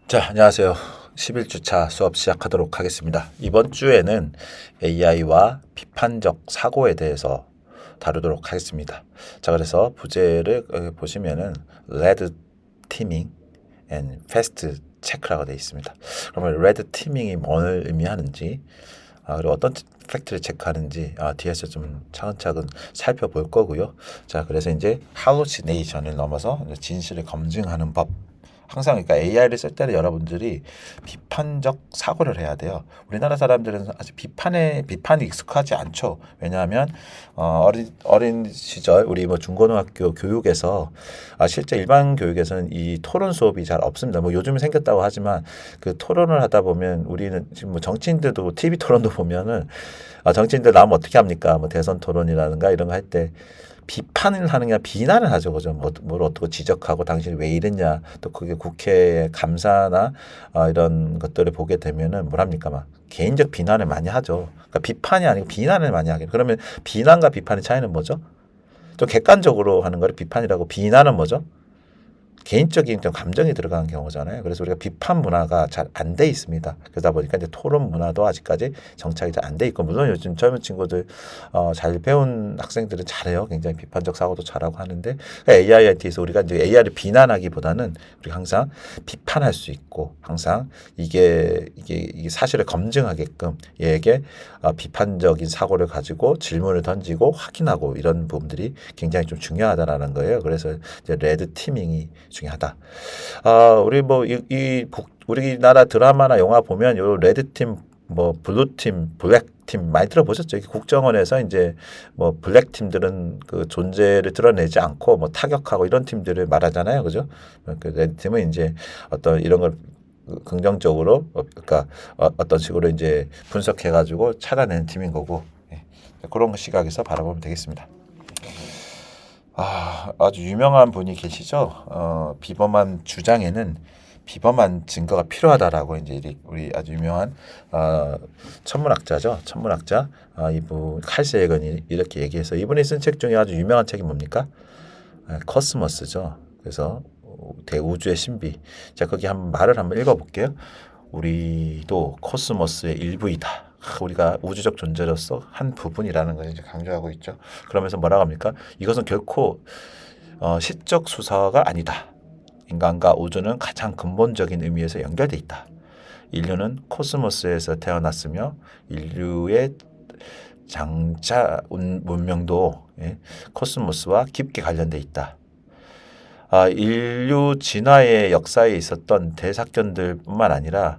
자, 안녕하세요. 11주차 수업 시작하도록 하겠습니다. 이번 주에는 AI와 비판적 사고에 대해서 다루도록 하겠습니다. 자, 그래서 부제를 보시면은 Red Teaming and Fast Check라고 되어 있습니다. 그러면 Red Teaming이 뭘 의미하는지, 그리고 어떤 팩트를 체크하는지 뒤에서 좀 차근차근 살펴볼 거고요. 자, 그래서 이제 할루시네이션을 넘어서 진실을 검증하는 법. 항상 그러니까 AI를 쓸 때는 여러분들이 비판적 사고를 해야 돼요. 우리나라 사람들은 아직 비판이 익숙하지 않죠. 왜냐하면 어린 시절 우리 뭐 중고등학교 교육에서 실제 일반 교육에서는 이 토론 수업이 잘 없습니다. 뭐 요즘은 생겼다고 하지만 그 토론을 하다 보면 우리는 지금 뭐 정치인들도 TV 토론도 보면은 정치인들 나오면 어떻게 합니까? 뭐 대선 토론이라든가 이런 거 할 때 비판을 하느냐 비난을 하죠. 그죠? 뭘 어떻게 지적하고 당신이 왜 이랬냐. 또 그게 국회의 감사나 이런 것들을 보게 되면은 뭐랍니까? 막 개인적 비난을 많이 하죠. 그러니까 비판이 아니고 비난을 많이 하게. 그러면 비난과 비판의 차이는 뭐죠? 좀 객관적으로 하는 거를 비판이라고, 비난은 뭐죠? 개인적인 좀 감정이 들어가는 경우잖아요. 그래서 우리가 비판 문화가 잘 안 돼 있습니다. 그러다 보니까 이제 토론 문화도 아직까지 정착이 잘 안 돼 있고, 물론 요즘 젊은 친구들 잘 배운 학생들은 잘해요. 굉장히 비판적 사고도 잘하고 하는데, AI한테서 우리가 이제 AI를 비난하기보다는 우리가 항상 비판할 수 있고, 항상 이게 사실을 검증하게끔 얘에게 비판적인 사고를 가지고 질문을 던지고 확인하고, 이런 부분들이 굉장히 좀 중요하다라는 거예요. 그래서 이제 레드 티밍이 중요하다. 우리 뭐 우리나라 드라마나 영화 보면 요 레드 팀, 뭐 블루 팀, 블랙 팀 많이 들어보셨죠? 국정원에서 이제 뭐 블랙 팀들은 그 존재를 드러내지 않고 뭐 타격하고 이런 팀들을 말하잖아요, 그죠? 그 레드 팀은 이제 어떤 이런 걸 긍정적으로 그러니까 어떤 식으로 이제 분석해가지고 찾아내는 팀인 거고, 그런 시각에서 바라보면 되겠습니다. 아주 유명한 분이 계시죠. 비범한 주장에는 비범한 증거가 필요하다라고 이제 우리 아주 유명한 천문학자죠. 천문학자 이분 칼 세이건이 이렇게 얘기해서, 이분이 쓴 책 중에 아주 유명한 책이 뭡니까? 코스모스죠. 그래서 대우주의 신비. 자, 거기 한번 말을 한번 읽어볼게요. 우리도 코스모스의 일부이다. 우리가 우주적 존재로서 한 부분이라는 것을 이제 강조하고 있죠. 그러면서 뭐라고 합니까? 이것은 결코 시적 수사가 아니다. 인간과 우주는 가장 근본적인 의미에서 연결돼 있다. 인류는 코스모스에서 태어났으며 인류의 장차 문명도 코스모스와 깊게 관련돼 있다. 인류 진화의 역사에 있었던 대사건들뿐만 아니라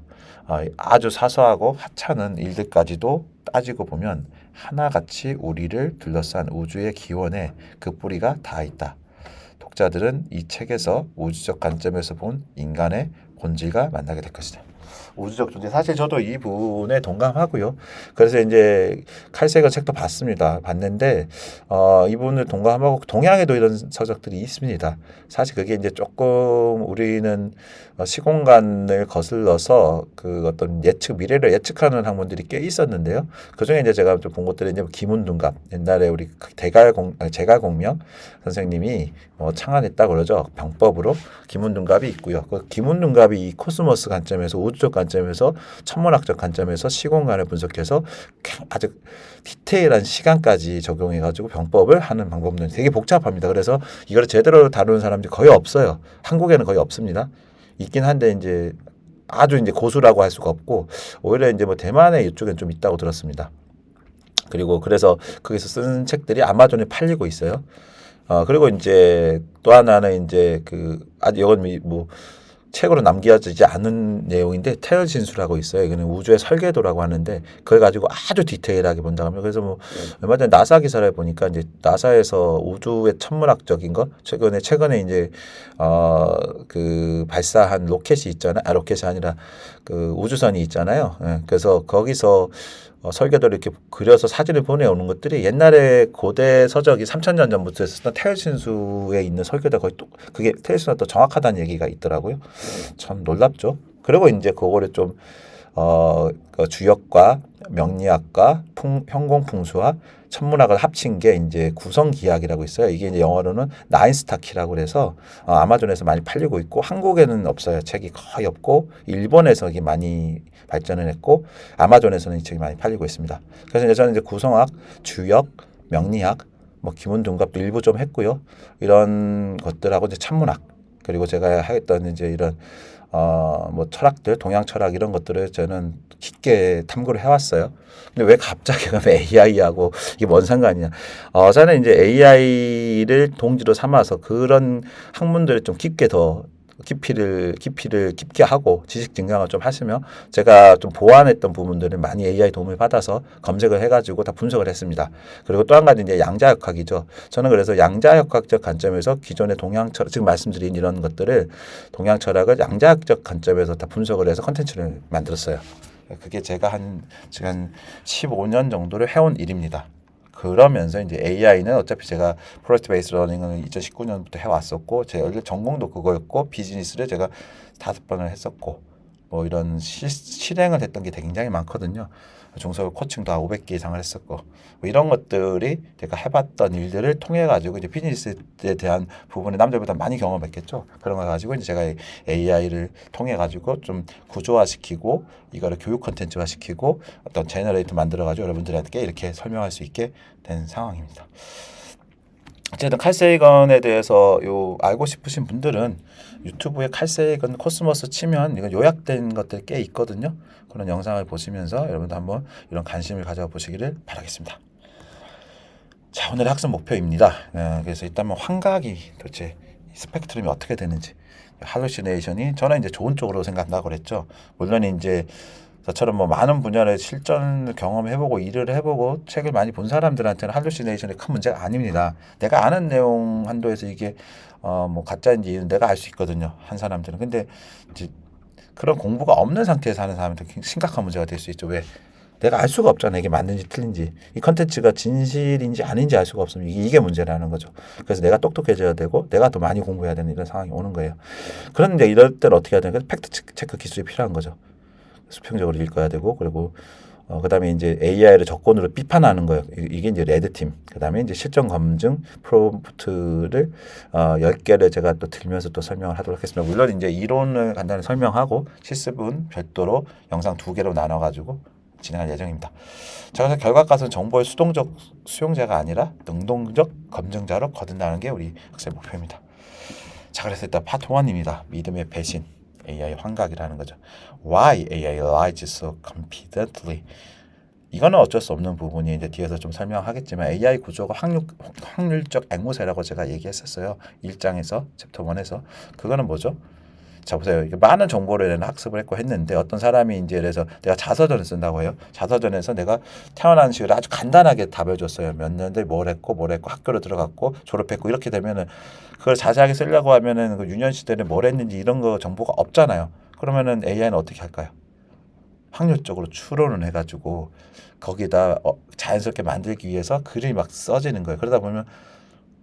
아주 사소하고 하찮은 일들까지도 따지고 보면 하나같이 우리를 둘러싼 우주의 기원에 그 뿌리가 닿아 있다. 독자들은 이 책에서 우주적 관점에서 본 인간의 본질과 만나게 될 것이다. 우주적 존재, 사실 저도 이 부분에 동감하고요. 그래서 이제 칼세이건 책도 봤는데 이분을 동감하고, 동양에도 이런 서적들이 있습니다. 사실 그게 이제 조금 우리는 시공간을 거슬러서 그 어떤 미래를 예측하는 학문들이 꽤 있었는데요. 그 중에 이제 제가 좀 본 것들이 이제 김운둔갑, 옛날에 우리 제갈공명 선생님이 창안했다고 그러죠. 병법으로 김운둔갑이 있고요. 그 김운둔갑이 이 코스모스 관점에서, 우주적 관점에서, 천문학적 관점에서 시공간을 분석해서 아주 디테일한 시간까지 적용해가지고 병법을 하는 방법은 되게 복잡합니다. 그래서 이걸 제대로 다루는 사람들이 거의 없어요. 한국에는 거의 없습니다. 있긴 한데 이제 아주 이제 고수라고 할 수가 없고, 오히려 이제 뭐 대만의 이쪽엔 좀 있다고 들었습니다. 그리고 그래서 거기서 쓴 책들이 아마존에 팔리고 있어요. 그리고 이제 또 하나는 이제 아주 이건 뭐 책으로 남겨지지 않은 내용인데, 태열 진수라고 있어요. 이거는 우주의 설계도라고 하는데, 그걸 가지고 아주 디테일하게 본다고 합니다. 그래서 뭐 얼마 전에 나사 기사를 보니까 이제 나사에서 우주의 천문학적인 거, 최근에 이제 그 발사한 로켓이 있잖아요. 로켓이 아니라 그 우주선이 있잖아요. 그래서 거기서 설계도를 이렇게 그려서 사진을 보내오는 것들이 옛날에 고대 서적이 3,000년 전부터 했었던 태열신수에 있는 설계도 거의 그게 태열신수가 더 정확하다는 얘기가 있더라고요. 참 놀랍죠. 그리고 이제 그거를 좀 주역과 명리학과 현공풍수와 천문학을 합친 게 이제 구성기하학이라고 있어요. 이게 이제 영어로는 나인스타키라고 그래서 아마존에서 많이 팔리고 있고 한국에는 없어요. 책이 거의 없고 일본에서 이게 많이 발전을 했고 아마존에서는 이 책이 많이 팔리고 있습니다. 그래서 이제 저는 이제 구성학, 주역, 명리학, 뭐 기본둔갑도 일부 좀 했고요. 이런 것들하고 이제 천문학 그리고 제가 했던 이제 이런 뭐 철학들, 동양 철학 이런 것들을 저는 깊게 탐구를 해왔어요. 근데 왜 갑자기 그러면 AI하고 이게 뭔 상관이냐? 저는 이제 AI를 동지로 삼아서 그런 학문들을 좀 깊이를 깊게 하고 지식 증강을 좀 하시며 제가 좀 보완했던 부분들을 많이 AI 도움을 받아서 검색을 해가지고 다 분석을 했습니다. 그리고 또 한 가지 이제 양자역학이죠. 저는 그래서 양자역학적 관점에서 기존의 동양 철학 지금 말씀드린 이런 것들을 동양 철학을 양자역적 관점에서 다 분석을 해서 컨텐츠를 만들었어요. 그게 제가 지금 한 15년 정도를 해온 일입니다. 그러면서 이제 AI는 어차피 제가 프로젝트 베이스 러닝을 2019년부터 해왔었고 제 원래 전공도 그거였고 비즈니스를 제가 5번을 했었고 뭐 이런 실행을 했던 게 굉장히 많거든요. 중소기업 코칭도 한 500개 이상을 했었고 뭐 이런 것들이 제가 해봤던 일들을 통해 가지고 이제 비즈니스에 대한 부분에 남들보다 많이 경험했겠죠. 그런 거 가지고 이제 제가 AI를 통해 가지고 좀 구조화시키고 이거를 교육 컨텐츠화 시키고 어떤 제너레이터 만들어 가지고 여러분들에게 이렇게 설명할 수 있게 된 상황입니다. 어쨌든 칼 세이건에 대해서 알고 싶으신 분들은 유튜브에 칼 세이건 코스모스 치면 이거 요약된 것들 꽤 있거든요. 그런 영상을 보시면서 여러분도 한번 이런 관심을 가져보시기를 바라겠습니다. 자, 오늘의 학습 목표입니다. 그래서 일단 뭐 환각이 도대체 스펙트럼이 어떻게 되는지 할루시네이션이 저는 이제 좋은 쪽으로 생각한다고 그랬죠. 물론 이제 저처럼 뭐 많은 분야의 실전을 경험해보고 일을 해보고 책을 많이 본 사람들한테는 할루시네이션이 큰 문제가 아닙니다. 내가 아는 내용 한도에서 이게 뭐 가짜인지 내가 알 수 있거든요. 한 사람들은. 근데 이제 그런 공부가 없는 상태에서 하는 사람한테 심각한 문제가 될 수 있죠. 왜? 내가 알 수가 없잖아. 이게 맞는지 틀린지. 이 컨텐츠가 진실인지 아닌지 알 수가 없으면 이게 문제라는 거죠. 그래서 내가 똑똑해져야 되고 내가 더 많이 공부해야 되는 이런 상황이 오는 거예요. 그런데 이럴 때는 어떻게 해야 되는 거예요? 팩트 체크 기술이 필요한 거죠. 수평적으로 읽어야 되고 그리고 그다음에 이제 AI를 적권으로 비판하는 거예요. 이게 이제 레드팀. 그다음에 이제 실전 검증 프롬프트를 10개를 제가 또 들면서 또 설명을 하도록 하겠습니다. 물론 이제 이론을 간단히 설명하고 실습은 별도로 영상 2개로 나눠 가지고 진행할 예정입니다. 자, 그래서 결과값은 정보의 수동적 수용자가 아니라 능동적 검증자로 거둔다는 게 우리 학생 목표입니다. 자, 그래서 일단 파트 1입니다. 믿음의 배신. AI 환각이라는 거죠. Why AI lies so confidently? 이거는 어쩔 수 없는 부분이 이제 뒤에서 좀 설명하겠지만 AI 구조가 확률적 앵무새라고 제가 얘기했었어요. 1장에서 챕터 1에서 그거는 뭐죠? 자 보세요. 이게 많은 정보를 학습을 했고 했는데 어떤 사람이 이제 그래서 내가 자서전을 쓴다고 해요. 자서전에서 내가 태어난 시기를 아주 간단하게 답을 줬어요. 몇 년도에 뭘 했고 학교를 들어갔고 졸업했고 이렇게 되면은 그걸 자세하게 쓰려고 하면은 그 유년 시대에 뭘 했는지 이런 거 정보가 없잖아요. 그러면은 AI는 어떻게 할까요? 확률적으로 추론을 해가지고 거기다 자연스럽게 만들기 위해서 글이 막 써지는 거예요. 그러다 보면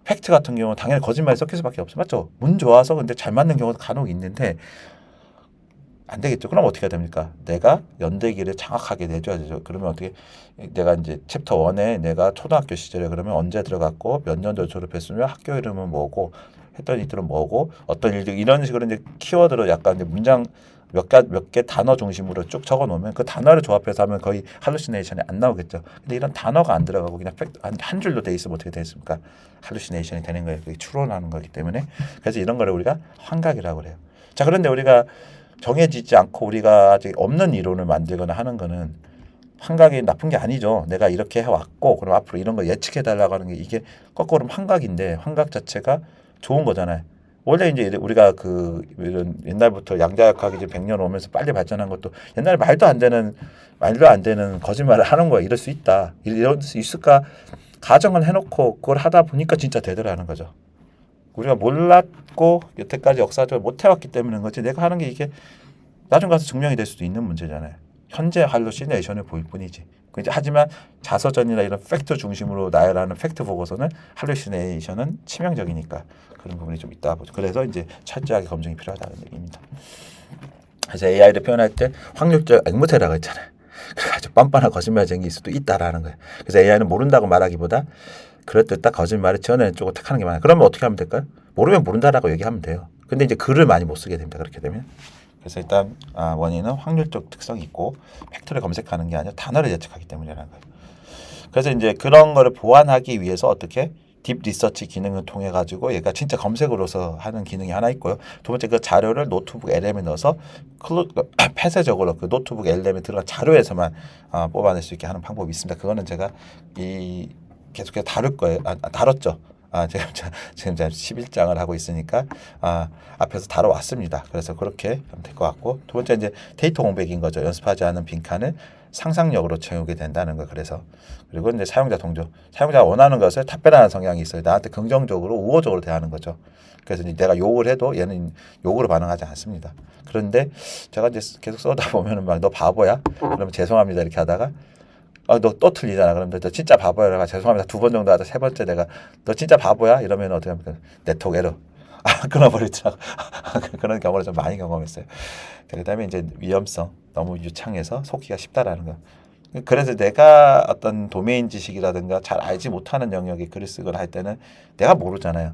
팩트 같은 경우는 당연히 거짓말이 섞일 수밖에 없어요. 맞죠? 운 좋아서 근데 잘 맞는 경우도 간혹 있는데 안 되겠죠. 그럼 어떻게 해야 됩니까? 내가 연대기를 정확하게 내줘야 되죠. 그러면 어떻게 내가 이제 챕터 1에 내가 초등학교 시절에 그러면 언제 들어갔고 몇 년도에 졸업했으면 학교 이름은 뭐고 했던 일들은 뭐고 어떤 일들 이런 식으로 이제 키워드로 약간 이제 문장 몇 개 단어 중심으로 쭉 적어 놓으면 그 단어를 조합해서 하면 거의 할루시네이션이 안 나오겠죠. 근데 이런 단어가 안 들어가고 그냥 한 줄로 돼 있으면 어떻게 되겠습니까? 할루시네이션이 되는 거예요. 그게 추론하는 거기 때문에. 그래서 이런 거를 우리가 환각이라고 그래요. 자, 그런데 우리가 정해지지 않고 우리가 아직 없는 이론을 만들거나 하는 거는 환각이 나쁜 게 아니죠. 내가 이렇게 해왔고 그럼 앞으로 이런 거 예측해 달라고 하는 게 이게 거꾸로 환각인데 환각 자체가 좋은 거잖아요. 원래 이제 우리가 이런 옛날부터 양자역학이 이제 100년 오면서 빨리 발전한 것도 옛날에 말도 안 되는 거짓말을 하는 거야. 이럴 수 있다. 이럴 수 있을까? 가정을 해놓고 그걸 하다 보니까 진짜 되더라는 거죠. 우리가 몰랐고 여태까지 역사적으로 못 해왔기 때문인 거지. 내가 하는 게 이게 나중 가서 증명이 될 수도 있는 문제잖아요. 현재 할루시네이션을 보일 뿐이지. 하지만 자서전이나 이런 팩트 중심으로 나열하는 팩트 보고서는 할루시네이션은 치명적이니까 그런 부분이 좀 있다 보죠. 그래서 이제 철저하게 검증이 필요하다는 얘기입니다. 그래서 AI를 표현할 때 확률적 앵무새라고 했잖아요. 그래가지고 뻔뻔한 거짓말쟁이일 수도 있다라는 거예요. 그래서 AI는 모른다고 말하기보다 그럴듯 거짓말을 지어내는 쪽을 택하는 게 많아요. 그러면 어떻게 하면 될까요? 모르면 모른다라고 얘기하면 돼요. 근데 이제 글을 많이 못 쓰게 됩니다. 그렇게 되면. 그래서 일단 원인은 확률적 특성이 있고 팩트를 검색하는 게 아니라 단어를 예측하기 때문이라는 거예요. 그래서 이제 그런 거를 보완하기 위해서 어떻게 딥 리서치 기능을 통해 가지고 얘가 진짜 검색으로서 하는 기능이 하나 있고요. 두 번째 그 자료를 노트북 LM에 넣어서 폐쇄적으로 그 노트북 LM에 들어간 자료에서만 뽑아낼 수 있게 하는 방법이 있습니다. 그거는 제가 계속해서 다룰 거예요. 다뤘죠. 지금 11장을 하고 있으니까 앞에서 다뤄왔습니다. 그래서 그렇게 하면 될 것 같고, 두 번째 이제 데이터 공백인 거죠. 연습하지 않은 빈칸을 상상력으로 채우게 된다는 거. 그래서 그리고 이제 사용자 동조, 사용자가 원하는 것을 답변하는 성향이 있어요. 나한테 긍정적으로 우호적으로 대하는 거죠. 그래서 이제 내가 욕을 해도 얘는 욕으로 반응하지 않습니다. 그런데 제가 이제 계속 써다 보면은 막 너 바보야? 그러면 죄송합니다 이렇게 하다가 너 또 틀리잖아. 그럼 너 진짜 바보야. 내가 죄송합니다. 두 번 정도 하다 세 번째 내가 너 진짜 바보야? 이러면 어떻게 합니까? 네트워크 에러. 끊어버리더라고. 그런 경우를 좀 많이 경험했어요. 그다음에 이제 위험성, 너무 유창해서 속기가 쉽다라는 거. 그래서 내가 어떤 도메인 지식이라든가 잘 알지 못하는 영역에 글을 쓰거나 할 때는 내가 모르잖아요.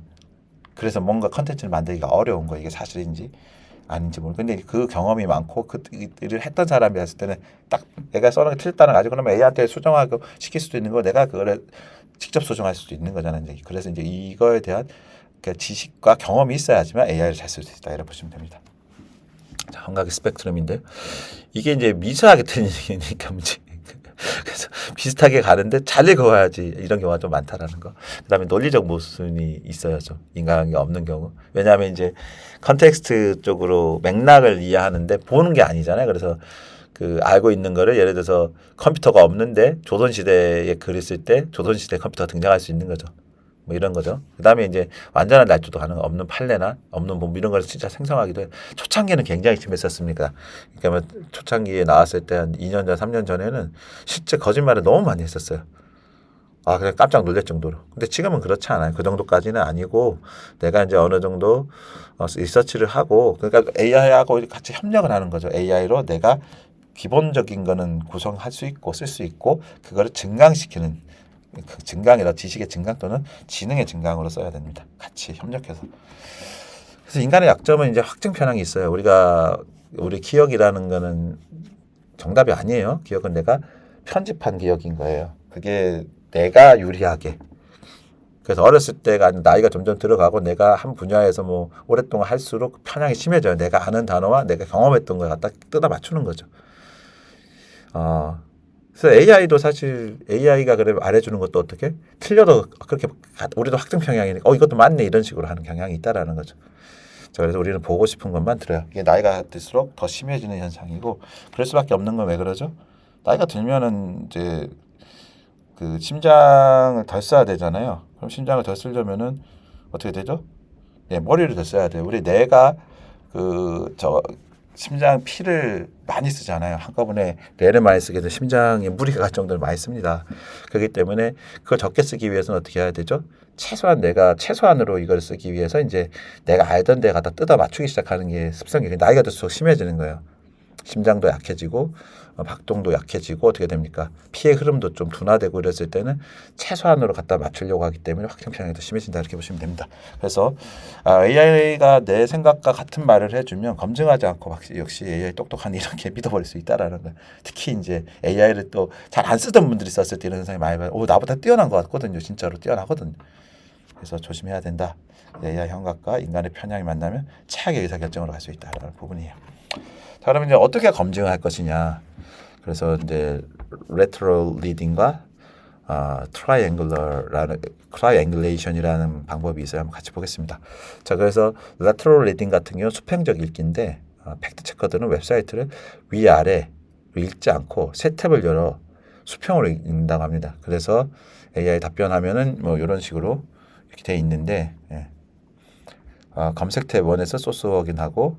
그래서 뭔가 컨텐츠를 만들기가 어려운 거예요. 이게 사실인지 아닌지 모르고. 근데 그 경험이 많고 그 일을 했던 사람이 했을 때는 딱 내가 써놓은 게 틀렸다는 거 가지고 그러면 A한테 수정하고 시킬 수도 있는 거, 내가 그거를 직접 수정할 수도 있는 거잖아요. 이제. 그래서 이제 이거에 대한 지식과 경험이 있어야지만 AI를 잘 쓸 수 있다 이렇게 보시면 됩니다. 자, 감각의 스펙트럼인데 이게 이제 미세하게 틀리니까 문제. 그래서 비슷하게 가는데 잘 읽어야지 이런 경우가 좀 많다라는 거. 그다음에 논리적 모순이 있어요. 좀 인간관계 없는 경우. 왜냐하면 이제 컨텍스트 쪽으로 맥락을 이해하는데 보는 게 아니잖아요. 그래서 그 알고 있는 거를 예를 들어서 컴퓨터가 없는데 조선시대에 글을 쓸 때 조선시대 컴퓨터가 등장할 수 있는 거죠. 뭐 이런 거죠. 그다음에 이제 완전한 날조도 가능 없는 판례나 없는 뭐 이런 걸 진짜 생성하기도 해요. 초창기에는 굉장히 심했었습니까? 그러니까 뭐 초창기에 나왔을 때 한 2년 전, 3년 전에는 실제 거짓말을 너무 많이 했었어요. 그래 깜짝 놀랄 정도로. 근데 지금은 그렇지 않아요. 그 정도까지는 아니고 내가 이제 어느 정도 리서치를 하고 그러니까 AI하고 같이 협력을 하는 거죠. AI로 내가 기본적인 거는 구성할 수 있고 쓸 수 있고 그거를 증강시키는 그 증강이라 지식의 증강 또는 지능의 증강으로 써야 됩니다. 같이 협력해서. 그래서 인간의 약점은 이제 확증 편향이 있어요. 우리 기억이라는 거는 정답이 아니에요. 기억은 내가 편집한 기억인 거예요. 그게 내가 유리하게. 그래서 어렸을 때가 나이가 점점 들어가고 내가 한 분야에서 뭐 오랫동안 할수록 편향이 심해져요. 내가 아는 단어와 내가 경험했던 걸 갖다 뜯어 맞추는 거죠. 그래서 AI도 사실 AI가 그래 말해주는 것도 어떻게 틀려도 그렇게 우리도 확증 편향이니까 이것도 맞네 이런 식으로 하는 경향이 있다라는 거죠. 자, 그래서 우리는 보고 싶은 것만 들어요. 이게 나이가 들수록 더 심해지는 현상이고 그럴 수밖에 없는 건 왜 그러죠? 나이가 들면은 이제 그 심장을 덜 써야 되잖아요. 그럼 심장을 덜 쓰려면은 어떻게 되죠? 네, 머리를 덜 써야 돼요. 우리 뇌가 심장 피를 많이 쓰잖아요. 한꺼번에 뇌를 많이 쓰게 되면 심장에 무리가 갈 정도로 많이 씁니다. 그렇기 때문에 그걸 적게 쓰기 위해서는 어떻게 해야 되죠? 최소한으로 이걸 쓰기 위해서 이제 내가 알던 데 갖다 뜯어 맞추기 시작하는 게 습성이 나이가 들수록 심해지는 거예요. 심장도 약해지고 박동도 약해지고 어떻게 됩니까? 피의 흐름도 좀 둔화되고 이랬을 때는 최소한으로 갖다 맞추려고 하기 때문에 확증 편향이 더 심해진다 이렇게 보시면 됩니다. 그래서 AI가 내 생각과 같은 말을 해주면 검증하지 않고 역시 AI 똑똑한 이렇게 믿어버릴 수 있다라는 거. 특히 이제 AI를 또 잘 안 쓰던 분들이 썼을 때 이런 현상이 많이 봐요. 나보다 뛰어난 것 같거든요. 진짜로 뛰어나거든요. 그래서 조심해야 된다. AI 형각과 인간의 편향이 만나면 최악의 의사결정으로 갈 수 있다라는 부분이에요. 자, 그러면 이제 어떻게 검증을 할 것이냐. 그래서 이제 lateral reading과 triangulation이라는 방법이 있어요. 한번 같이 보겠습니다. 자, 그래서 lateral reading 같은 경우 수평적 읽기인데 팩트 체커들은 웹사이트를 위아래 읽지 않고 세 탭을 열어 수평으로 읽는다고 합니다. 그래서 AI 답변하면은 뭐 이런 식으로 이렇게 돼 있는데 검색 탭 1에서 소스 확인하고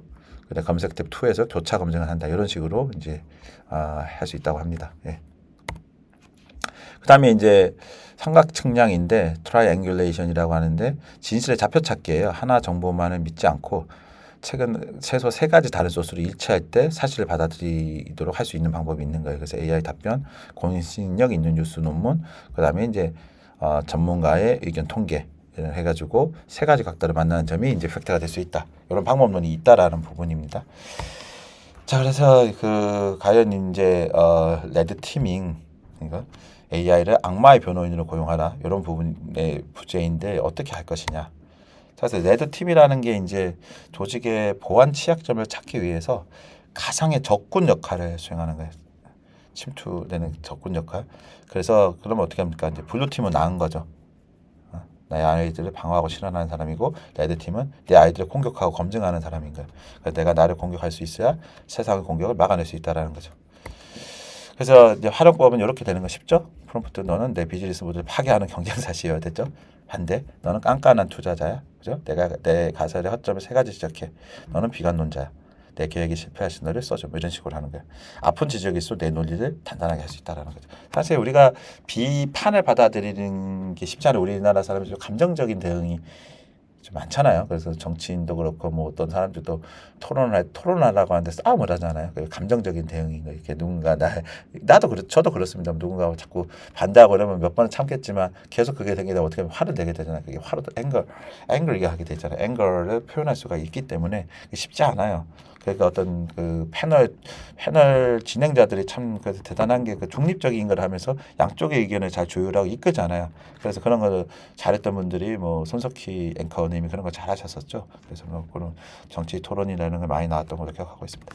그다음 검색 탭 2에서 교차 검증을 한다. 이런 식으로 이제 할 수 있다고 합니다. 예. 그다음에 이제 삼각 측량인데 트라이앵귤레이션이라고 하는데 진실의 좌표 찾기예요. 하나 정보만을 믿지 않고 최근 최소 3가지 다른 소스로 일치할 때 사실을 받아들이도록 할 수 있는 방법이 있는 거예요. 그래서 AI 답변, 공신력 있는 뉴스 논문, 그다음에 이제 전문가의 의견 통계 해가지고 3가지 각도를 만나는 점이 이제 팩트가 될 수 있다. 이런 방법론이 있다라는 부분입니다. 자, 그래서 그 과연 이제 레드 티밍, 그러니까 AI를 악마의 변호인으로 고용하라, 이런 부분의 부재인데 어떻게 할 것이냐. 그래서 레드 팀이라는 게 이제 조직의 보안 취약점을 찾기 위해서 가상의 적군 역할을 수행하는 거예요. 침투되는 적군 역할. 그래서 그러면 어떻게 합니까? 이제 블루 팀은 나은 거죠. 나의 아이들을 방어하고 실현하는 사람이고, 레드 팀은 내 아이들을 공격하고 검증하는 사람인 거예요. 그래서 내가 나를 공격할 수 있어야 세상의 공격을 막아낼 수 있다라는 거죠. 그래서 이제 활용법은 이렇게 되는 거 쉽죠? 프롬프트, 너는 내 비즈니스 모델을 파괴하는 경쟁사시여야 되죠. 반대, 너는 깐깐한 투자자야, 그죠? 내가 내 가설의 허점을 3가지 지적해. 너는 비관론자야. 내 계획이 실패할 시나리오를 써줘. 뭐 이런 식으로 하는 거예요. 아픈 지적일수록 내 논리를 단단하게 할 수 있다라는 거죠. 사실 우리가 비판을 받아들이는 게 쉽지 않아요. 우리나라 사람이 좀 감정적인 대응이 좀 많잖아요. 그래서 정치인도 그렇고 뭐 어떤 사람들도 토론하라고 하는데 싸움을 하잖아요. 감정적인 대응인 거예요. 이렇게 누군가 저도 그렇습니다. 누군가 자꾸 반대하고 그러면 몇 번은 참겠지만 계속 그게 생기다 어떻게 보면 화를 내게 되잖아요. 그게 화로도 앵글이게 하게 되잖아요. 앵글을 표현할 수가 있기 때문에 쉽지 않아요. 그러니까 어떤 그 패널 진행자들이 참 그래서 대단한 게 그 중립적인 걸 하면서 양쪽의 의견을 잘 조율하고 이끌잖아요. 그래서 그런 걸 잘했던 분들이 뭐 손석희 앵커님이 그런 거 잘하셨었죠. 그래서 뭐 그런 정치 토론이라는 걸 많이 나왔던 걸로 기억하고 있습니다.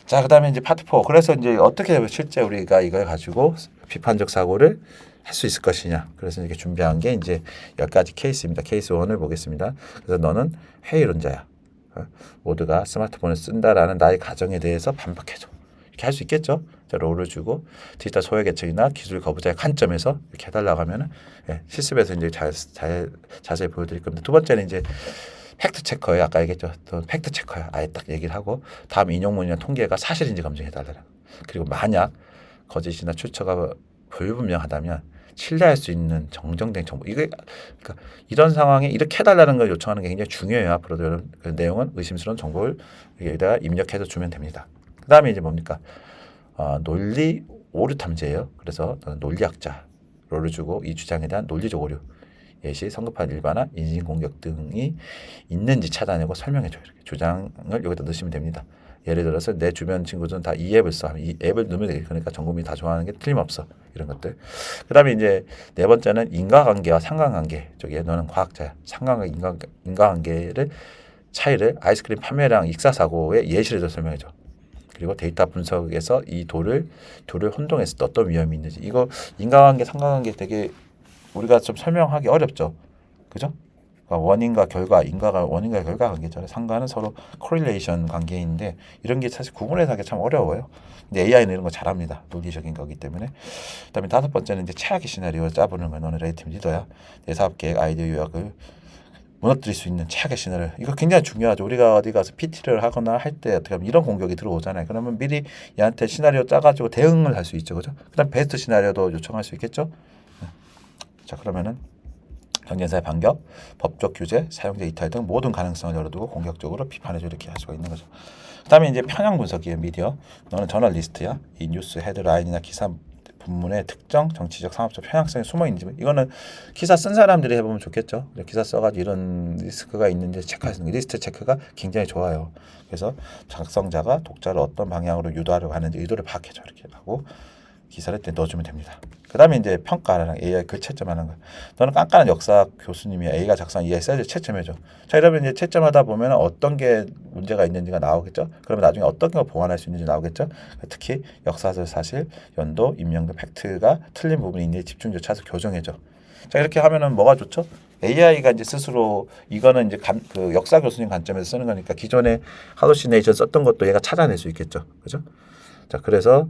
자, 그다음에 이제 파트 4. 그래서 이제 어떻게 실제 우리가 이걸 가지고 비판적 사고를 할 수 있을 것이냐. 그래서 이렇게 준비한 게 이제 10가지 케이스입니다. 케이스 1을 보겠습니다. 그래서 너는 회의론자야. 모두가 스마트폰을 쓴다라는 나의 가정에 대해서 반박해줘. 이렇게 할 수 있겠죠? 자, 롤을 주고 디지털 소외계층이나 기술 거부자의 관점에서 이렇게 해달라고 하면은 실습에서 이제 자세히 보여드릴 겁니다. 2번째는 이제 팩트 체커예요. 아까 얘기했죠. 또 팩트 체커야. 아예 딱 얘기를 하고 다음 인용문이나 통계가 사실인지 검증해달라. 그리고 만약 거짓이나 출처가 불분명하다면 신뢰할 수 있는 정정된 정보. 이게 그러니까 이런 상황에 이렇게 해달라는 걸 요청하는 게 굉장히 중요해요. 앞으로도 이런 그 내용은 의심스러운 정보를 여기다가 입력해서 주면 됩니다. 그 다음에 이제 뭡니까? 논리 오류 탐지예요. 그래서 논리학자 롤을 주고 이 주장에 대한 논리적 오류, 예시, 성급한 일반화, 인신공격 등이 있는지 찾아내고 설명해줘요. 이렇게 주장을 여기다 넣으시면 됩니다. 예를 들어서 내 주변 친구들은 다 이 앱을 써. 이 앱을 넣으면 되겠다. 그러니까 전 국민이 다 좋아하는 게 틀림없어. 이런 것들. 그 다음에 이제 4번째는 인과관계와 상관관계 쪽에 너는 과학자야. 상관관계, 인과관계를 차이를 아이스크림 판매량 익사사고의 예시를 더 설명해줘. 그리고 데이터 분석에서 이 둘을 혼동했을 때 어떤 위험이 있는지. 이거 인과관계, 상관관계 되게 우리가 좀 설명하기 어렵죠. 그죠? 원인과 결과, 인과가 원인과 결과 관계잖아요. 상관은 서로 코릴레이션 관계인데 이런 게 사실 구분해서 하기 참 어려워요. 근데 AI는 이런 거 잘합니다. 논리적인 거기 때문에. 그다음에 5번째는 이제 최악의 시나리오 짜보는 거예요. 너는 레이팀 리더야. 내 사업 계획, 아이디어 요약을 무너뜨릴 수 있는 최악의 시나리오. 이거 굉장히 중요하죠. 우리가 어디 가서 PT를 하거나 할 때 어떻게 하면 이런 공격이 들어오잖아요. 그러면 미리 얘한테 시나리오 짜가지고 대응을 할 수 있죠. 그죠? 그다음 베스트 시나리오도 요청할 수 있겠죠. 자, 그러면은 경쟁사의 반격, 법적 규제, 사용자 이탈 등 모든 가능성을 열어두고 공격적으로 비판해줘 이렇게 할 수가 있는 거죠. 그다음에 이제 편향 분석이에요. 미디어. 너는 저널리스트야. 이 뉴스 헤드라인이나 기사 본문에 특정 정치적 상업적 편향성이 숨어 있는지 이거는 기사 쓴 사람들이 해보면 좋겠죠. 기사 써가지고 이런 리스크가 있는지 체크하시는 거. 리스트 체크가 굉장히 좋아요. 그래서 작성자가 독자를 어떤 방향으로 유도하려고 하는지 의도를 파악해줘 이렇게 하고 기사를 넣어주면 됩니다. 그 다음에 이제 평가랑 AI 글 채점하는 거. 너는 깐깐한 역사 교수님이 A가 작성한 AI 셀을 채점해줘. 자, 이러면 이제 채점하다 보면 어떤 게 문제가 있는지가 나오겠죠. 그러면 나중에 어떤 걸 보완할 수 있는지 나오겠죠. 특히 역사적 사실, 연도, 인명들, 팩트가 틀린 부분이 있는지 집중적으로 찾아서 교정해줘. 자, 이렇게 하면은 뭐가 좋죠? AI가 이제 스스로 이거는 이제 그 역사 교수님 관점에서 쓰는 거니까 기존에 할루시네이션 썼던 것도 얘가 찾아낼 수 있겠죠. 그죠? 자, 그래서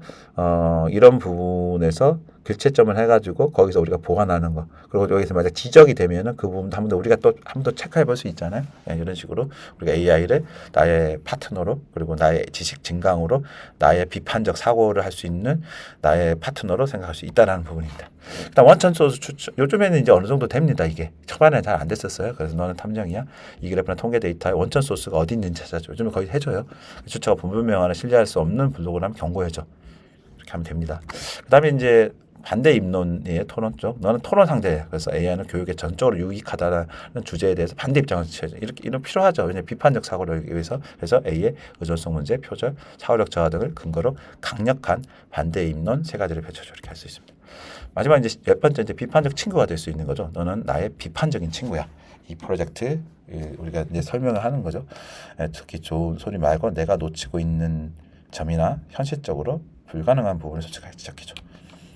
이런 부분에서 교체점을 해가지고 거기서 우리가 보관하는 거. 그리고 여기서 만약 지적이 되면은 그 부분도 한 번 더 우리가 또 한 번 더 체크해 볼 수 있잖아요. 예, 이런 식으로 우리가 AI를 나의 파트너로, 그리고 나의 지식 증강으로, 나의 비판적 사고를 할 수 있는 나의 파트너로 생각할 수 있다라는 부분입니다. 일단 원천 소스 추천, 요즘에는 이제 어느 정도 됩니다. 이게 초반에 잘 안 됐었어요. 그래서 너는 탐정이야, 이 그래프나 통계 데이터의 원천 소스가 어디 있는지 찾아줘. 요즘에 거의 해줘요. 주체가 분분명하나 신뢰할 수 없는 블로그라면 경고해줘. 이렇게 하면 됩니다. 그다음에 이제 반대 입론의 토론 쪽, 너는 토론 상대야. 그래서 AI는 교육에 전적으로 유익하다는 주제에 대해서 반대 입장을 취해줘. 이렇게 이런 필요하죠. 왜냐하면 비판적 사고를 하기 위해서. 그래서 A의 의존성 문제, 표절, 사고력 저하 등을 근거로 강력한 반대 입론 세 가지를 펼쳐줘. 이렇게 할 수 있습니다. 마지막 이제 열 번째 이제 비판적 친구가 될 수 있는 거죠. 너는 나의 비판적인 친구야. 이 프로젝트 우리가 이제 설명을 하는 거죠. 특히 좋은 소리 말고 내가 놓치고 있는 점이나 현실적으로 불가능한 부분을 솔직하게 지적해줘.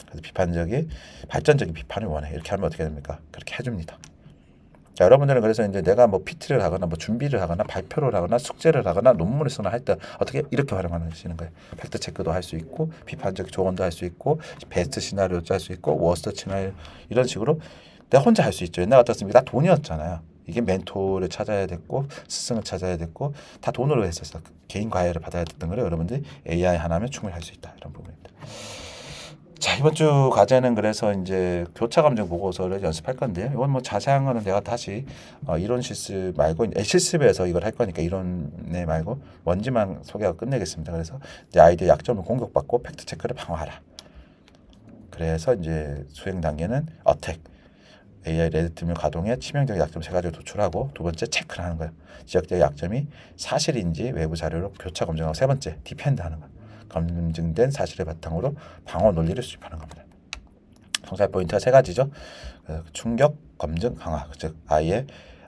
그래서 비판적인 발전적인 비판을 원해. 이렇게 하면 어떻게 됩니까? 그렇게 해줍니다. 자, 여러분들은 그래서 이제 내가 뭐 PT를 하거나 뭐 준비를 하거나 발표를 하거나 숙제를 하거나 논문을 쓰거나 할 때 어떻게 이렇게 활용하시는 거예요. 팩트 체크도 할 수 있고 비판적 조언도 할 수 있고 베스트 시나리오도 할 수 있고 워스트 시나리오 이런 식으로 내가 혼자 할 수 있죠. 옛날 같았습니다. 다 돈이었잖아요. 이게 멘토를 찾아야 됐고 스승을 찾아야 됐고 다 돈으로 했었어. 개인 과외를 받아야 됐던 거를 여러분들이 AI 하나면 충분히 할 수 있다. 이런 부분입니다. 자, 이번 주 과제는 그래서 이제 교차 감정 보고서를 연습할 건데요. 이건 뭐 자세한 거는 내가 다시 이론 실습 말고 실습에서 이걸 할 거니까 이론에 말고 먼지만 소개하고 끝내겠습니다. 그래서 이제 아이디어 약점을 공격받고 팩트 체크를 방어하라. 그래서 이제 수행 단계는 어택, AI 레드팀을 가동해 치명적 약점 세 가지를 도출하고 두 번째 체크를 하는 거예요. 지적적 약점이 사실인지 외부 자료로 교차 검증하고 세 번째 디펜드 하는 거예요. 검증된 사실을 바탕으로 방어 논리를 수립하는 겁니다. 성찰 포인트가 세 가지죠. 충격, 검증, 강화. 즉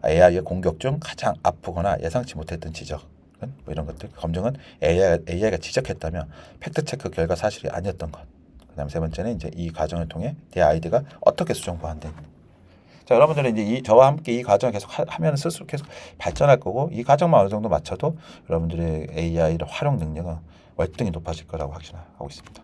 AI의 공격 중 가장 아프거나 예상치 못했던 지적은 뭐 이런 것들. 검증은 AI가 지적했다면 팩트 체크 결과 사실이 아니었던 것. 그다음 세 번째는 이제 이 과정을 통해 내 아이디가 어떻게 수정 보완됐는지. 자, 여러분들은 이제 저와 함께 이 과정을 계속 하면 스스로 계속 발전할 거고 이 과정만 어느 정도 맞춰도 여러분들의 AI의 활용 능력은 월등히 높아질 거라고 확신하고 있습니다.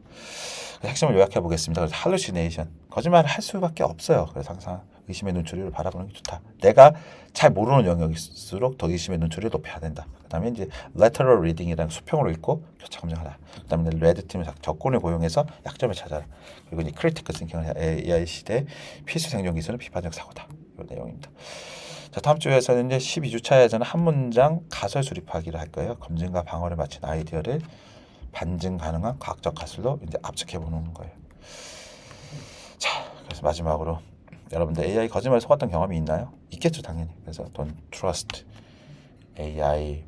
핵심을 요약해 보겠습니다. 그래서 hallucination, 거짓말을 할 수밖에 없어요. 그래서 항상 의심의 눈초리를 바라보는 게 좋다. 내가 잘 모르는 영역일수록 더 의심의 눈초리를 높여야 된다. 그다음에 이제 lateral reading이라는 수평으로 읽고 교차 검증하라. 그다음에 레드 팀을 적군을 고용해서 약점을 찾아라. 그리고 이제 critical thinking을 AI 시대 필수 생존 기술은 비판적 사고다. 이 내용입니다. 자, 다음 주에서는 이제 12주차에서는 한 문장 가설 수립하기를 할 거예요. 검증과 방어를 마친 아이디어를 반증 가능한 과학적 가설로 이제 압축해 보는 거예요. 자, 그래서 마지막으로 여러분들 AI 거짓말 속았던 경험이 있나요? 있겠죠, 당연히. 그래서 don't trust AI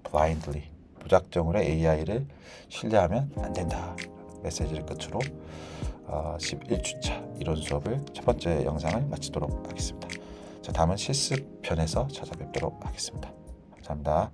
blindly. 무작정으로 AI를 신뢰하면 안 된다. 메시지를 끝으로 11주차 이론 수업을 첫 번째 영상을 마치도록 하겠습니다. 자, 다음은 실습편에서 찾아뵙도록 하겠습니다. 감사합니다.